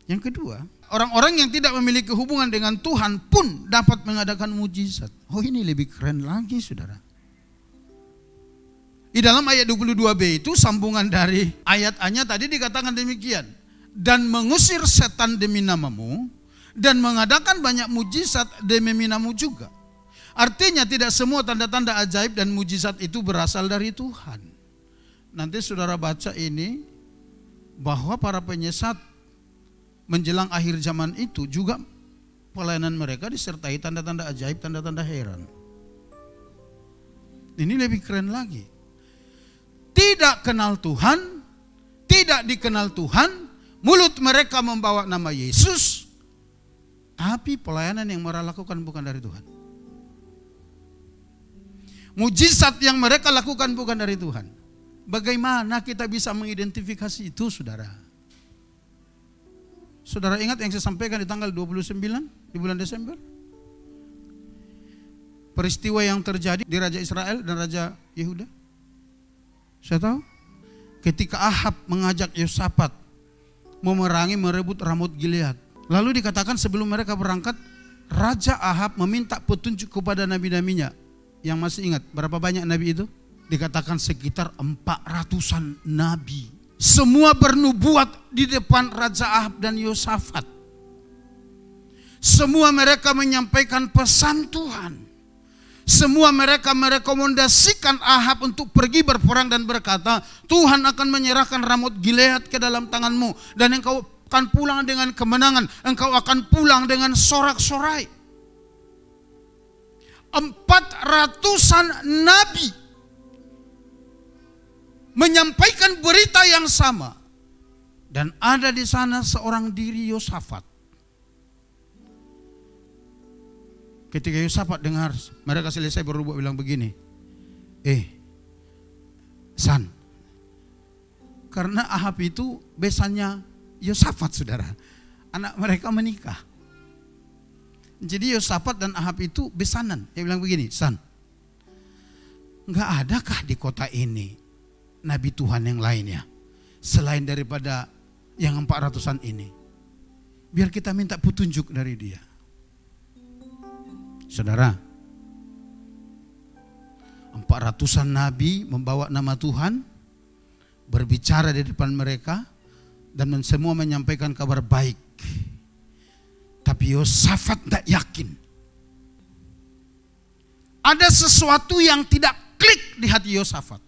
Yang kedua, orang-orang yang tidak memiliki hubungan dengan Tuhan pun dapat mengadakan mujizat. Oh, ini lebih keren lagi, saudara. Di dalam ayat 22b itu sambungan dari ayat A-nya tadi dikatakan demikian. Dan mengusir setan demi namamu, dan mengadakan banyak mujizat demi namamu juga. Artinya tidak semua tanda-tanda ajaib dan mujizat itu berasal dari Tuhan. Nanti saudara baca ini, bahwa para penyesat menjelang akhir zaman itu juga pelayanan mereka disertai tanda-tanda ajaib, tanda-tanda heran. Ini lebih keren lagi. Tidak kenal Tuhan, tidak dikenal Tuhan, mulut mereka membawa nama Yesus, tapi pelayanan yang mereka lakukan bukan dari Tuhan. Mujizat yang mereka lakukan bukan dari Tuhan. Bagaimana kita bisa mengidentifikasi itu, saudara? Saudara ingat yang saya sampaikan di tanggal 29 di bulan Desember? Peristiwa yang terjadi di Raja Israel dan Raja Yehuda. Saya tahu ketika Ahab mengajak Yosafat memerangi, merebut Ramot Gilead. Lalu dikatakan sebelum mereka berangkat, Raja Ahab meminta petunjuk kepada nabi-nabinya. Yang masih ingat berapa banyak nabi itu? Dikatakan sekitar 400-an nabi. Semua bernubuat di depan Raja Ahab dan Yosafat. Semua mereka menyampaikan pesan Tuhan. Semua mereka merekomendasikan Ahab untuk pergi berperang dan berkata, Tuhan akan menyerahkan Ramot Gilead ke dalam tanganmu dan engkau akan pulang dengan kemenangan, engkau akan pulang dengan sorak-sorai. 400-an nabi menyampaikan berita yang sama, dan ada di sana seorang diri Yosafat. Ketika Yosafat dengar mereka selesai bernubuat, bilang begini, San, karena Ahab itu besannya Yosafat, saudara. Anak mereka menikah. Jadi Yosafat dan Ahab itu besanan. Dia bilang begini, San, enggak adakah di kota ini nabi Tuhan yang lainnya selain daripada yang 400-an ini? Biar kita minta petunjuk dari dia. Saudara, 400-an nabi membawa nama Tuhan, berbicara di depan mereka, dan semua menyampaikan kabar baik. Tapi Yosafat tidak yakin. Ada sesuatu yang tidak klik di hati Yosafat.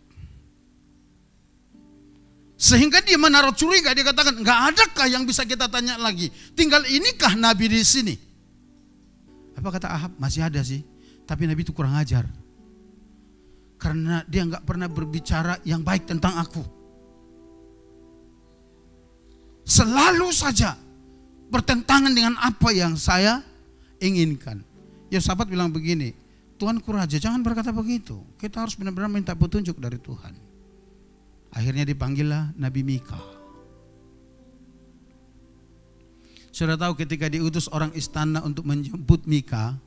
Sehingga dia menaruh curiga, dia katakan, enggak adakah yang bisa kita tanya lagi? Tinggal inikah nabi di sini? Apa kata Ahab? Masih ada sih, tapi nabi itu kurang ajar. Karena dia enggak pernah berbicara yang baik tentang aku. Selalu saja bertentangan dengan apa yang saya inginkan. Yosafat bilang begini, Tuanku Raja, jangan berkata begitu. Kita harus benar-benar minta petunjuk dari Tuhan. Akhirnya dipanggillah Nabi Mika. Sudah tahu ketika diutus orang istana untuk menjemput Mika,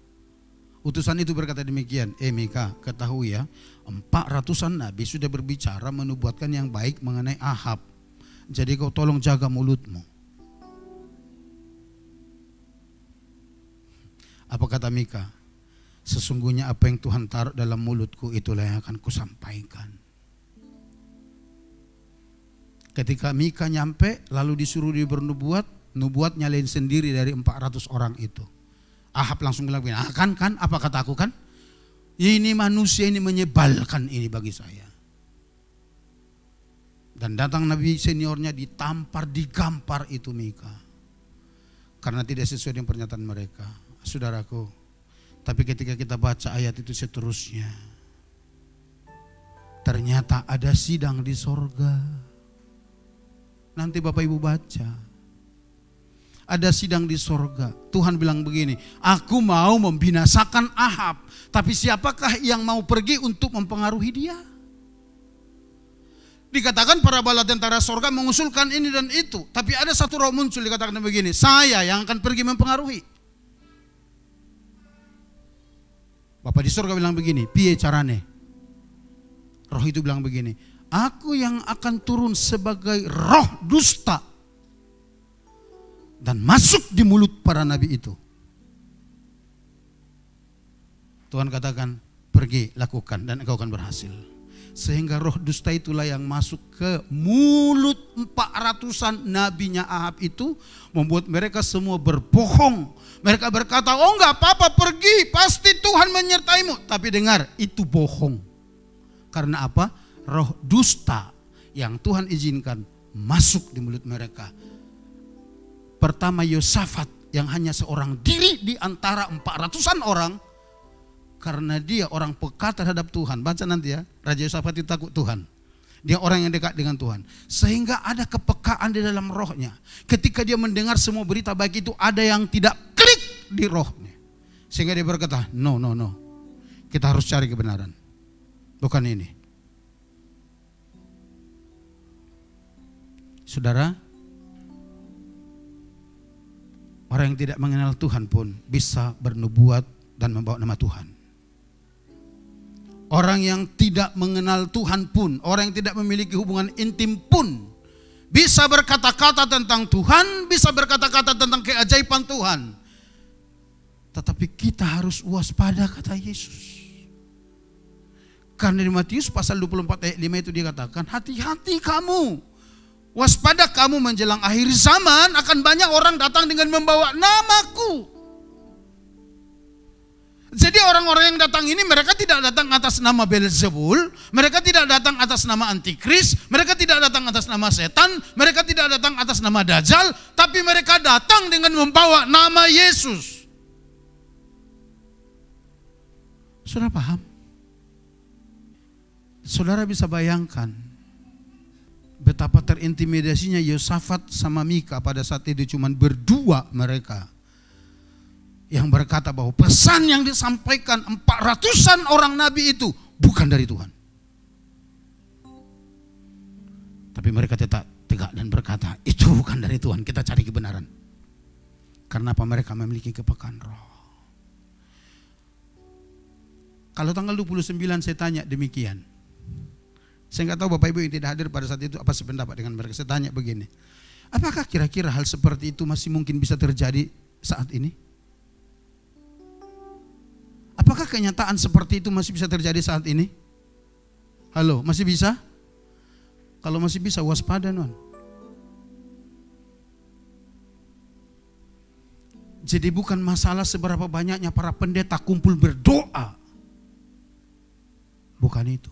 utusan itu berkata demikian, Mika, ketahui ya, 400-an nabi sudah berbicara menubuatkan yang baik mengenai Ahab. Jadi kau tolong jaga mulutmu. Apa kata Mika? Sesungguhnya apa yang Tuhan taruh dalam mulutku itulah yang akan kusampaikan. Ketika Mika nyampe lalu disuruh dia bernubuat, nubuat nyalain sendiri dari 400 orang itu. Ahab langsung bilang, kan apa kata aku kan? Ini manusia ini menyebalkan ini bagi saya. Dan datang nabi seniornya ditampar, digampar itu Mika. Karena tidak sesuai dengan pernyataan mereka. Saudaraku, tapi ketika kita baca ayat itu seterusnya, ternyata ada sidang di sorga. Nanti Bapak Ibu baca, ada sidang di sorga. Tuhan bilang begini, aku mau membinasakan Ahab, tapi siapakah yang mau pergi untuk mempengaruhi dia? Dikatakan para bala tentara sorga mengusulkan ini dan itu, tapi ada satu roh muncul dikatakan begini, saya yang akan pergi mempengaruhi. Bapak di surga bilang begini, piye carane? Roh itu bilang begini, aku yang akan turun sebagai roh dusta dan masuk di mulut para nabi itu. Tuhan katakan, pergi lakukan dan engkau akan berhasil. Sehingga roh dusta itulah yang masuk ke mulut 400-an nabinya Ahab itu, membuat mereka semua berbohong. Mereka berkata, oh enggak apa-apa, pergi, pasti Tuhan menyertaimu. Tapi dengar, itu bohong. Karena apa? Roh dusta yang Tuhan izinkan masuk di mulut mereka. Pertama Yosafat yang hanya seorang diri di antara 400-an orang. Karena dia orang peka terhadap Tuhan. Baca nanti ya, Raja Yosafat itu takut Tuhan. Dia orang yang dekat dengan Tuhan. Sehingga ada kepekaan di dalam rohnya. Ketika dia mendengar semua berita baik itu, ada yang tidak klik di rohnya. Sehingga dia berkata, no. Kita harus cari kebenaran. Bukan ini. Saudara, orang yang tidak mengenal Tuhan pun bisa bernubuat dan membawa nama Tuhan. Orang yang tidak mengenal Tuhan pun, orang yang tidak memiliki hubungan intim pun bisa berkata-kata tentang Tuhan, bisa berkata-kata tentang keajaiban Tuhan. Tetapi kita harus waspada, kata Yesus. Karena di Matius pasal 24 ayat 5 itu dikatakan, hati-hati kamu, waspada kamu menjelang akhir zaman, akan banyak orang datang dengan membawa namaku. Jadi orang-orang yang datang ini, mereka tidak datang atas nama Beelzebul, mereka tidak datang atas nama Antikris, mereka tidak datang atas nama setan, mereka tidak datang atas nama Dajjal, tapi mereka datang dengan membawa nama Yesus. Saudara paham? Saudara bisa bayangkan betapa terintimidasinya Yosafat sama Mika pada saat itu, cuma berdua mereka yang berkata bahwa pesan yang disampaikan 400-an orang nabi itu bukan dari Tuhan. Tapi mereka tetap tegak dan berkata, itu bukan dari Tuhan, kita cari kebenaran. Karena apa? Mereka memiliki kepekaan roh. Kalau tanggal 29 saya tanya demikian, saya nggak tahu Bapak Ibu yang tidak hadir pada saat itu apa sependapat dengan mereka. Saya tanya begini, apakah kira-kira hal seperti itu masih mungkin bisa terjadi saat ini? Apakah kenyataan seperti itu masih bisa terjadi saat ini? Halo, masih bisa? Kalau masih bisa, waspada non. Jadi bukan masalah seberapa banyaknya para pendeta kumpul berdoa. Bukan itu.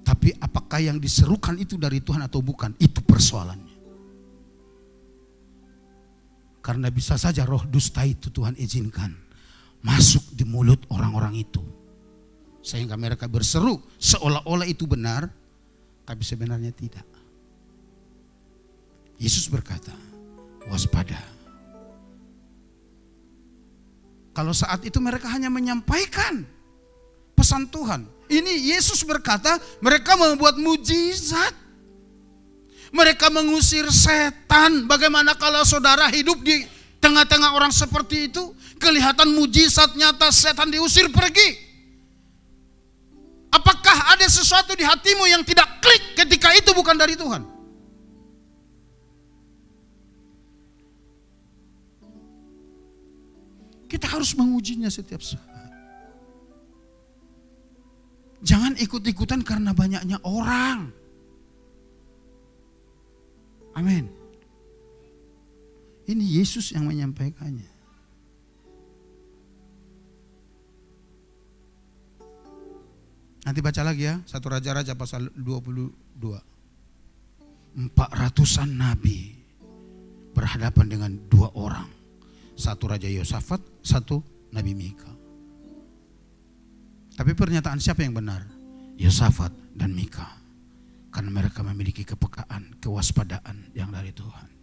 Tapi apakah yang diserukan itu dari Tuhan atau bukan? Itu persoalannya. Karena bisa saja roh dusta itu Tuhan izinkan masuk di mulut orang-orang itu, sehingga mereka berseru seolah-olah itu benar, tapi sebenarnya tidak. Yesus berkata, waspada. Kalau saat itu mereka hanya menyampaikan pesan Tuhan. Ini Yesus berkata, mereka membuat mujizat, mereka mengusir setan. Bagaimana kalau saudara hidup di tengah-tengah orang seperti itu, kelihatan mujizat nyata, setan diusir pergi. Apakah ada sesuatu di hatimu yang tidak klik ketika itu bukan dari Tuhan? Kita harus mengujinya setiap saat. Jangan ikut-ikutan karena banyaknya orang. Amin. Ini Yesus yang menyampaikannya. Nanti baca lagi ya, 1 Raja-Raja pasal 22. 400-an nabi berhadapan dengan 2 orang. 1 Raja Yosafat, 1 Nabi Mika. Tapi pernyataan siapa yang benar? Yosafat dan Mika. Karena mereka memiliki kepekaan, kewaspadaan yang dari Tuhan.